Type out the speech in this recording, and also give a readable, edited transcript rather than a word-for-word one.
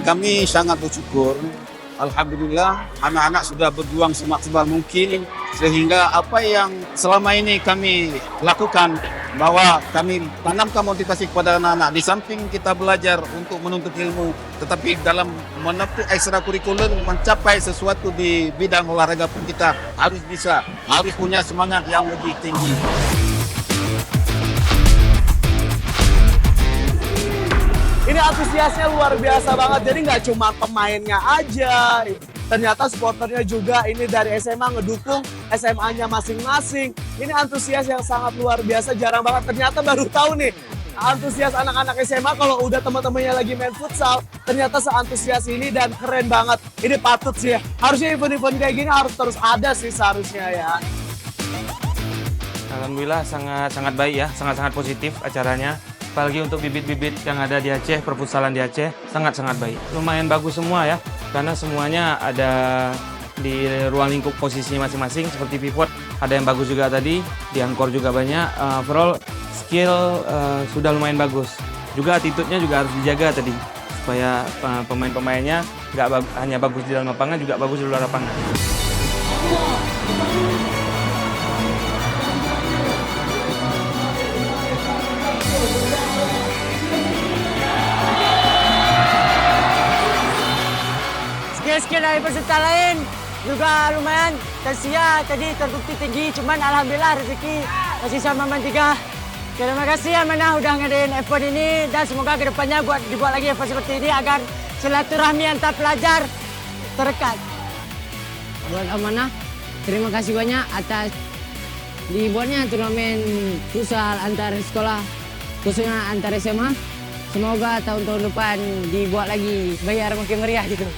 Kami sangat bersyukur. Alhamdulillah, anak-anak sudah berjuang semaksimal mungkin sehingga apa yang selama ini kami lakukan bahwa kami tanamkan motivasi kepada anak-anak di samping kita belajar untuk menuntut ilmu, tetapi dalam menempuh ekstrakurikuler mencapai sesuatu di bidang olahraga pun kita harus bisa, harus punya semangat yang lebih tinggi. Ini antusiasnya luar biasa banget, jadi nggak cuma pemainnya aja, ternyata supporternya juga ini dari SMA ngedukung SMA-nya masing-masing. Ini antusias yang sangat luar biasa, jarang banget. Ternyata baru tahu nih, antusias anak-anak SMA kalau udah teman-temannya lagi main futsal, ternyata seantusias ini dan keren banget. Ini patut sih ya, harusnya event-event kayak gini harus terus ada sih seharusnya ya. Alhamdulillah sangat baik ya, sangat positif acaranya. Apalagi untuk bibit-bibit yang ada di Aceh, perfutsalan di Aceh, sangat baik. Lumayan bagus semua ya, karena semuanya ada di ruang lingkup posisinya masing-masing, seperti pivot, ada yang bagus juga tadi, di angkor juga banyak, overall skill sudah lumayan bagus. Juga attitude-nya juga harus dijaga tadi, supaya pemain-pemainnya nggak hanya bagus di dalam lapangan, juga bagus di luar lapangan. Skill dari peserta lain juga lumayan. Tersia tadi terbukti tinggi, cuman alhamdulillah rezeki masih sama tiga. Terima kasih Amanah udah ngadain event ini dan semoga kedepannya dibuat lagi event seperti ini agar silaturahmi antar pelajar terdekat. Buat Amanah, terima kasih banyak atas dibuatnya turnamen futsal antar sekolah, khususnya antar SMA. Semoga tahun-tahun depan dibuat lagi, bayar makin meriah gitu.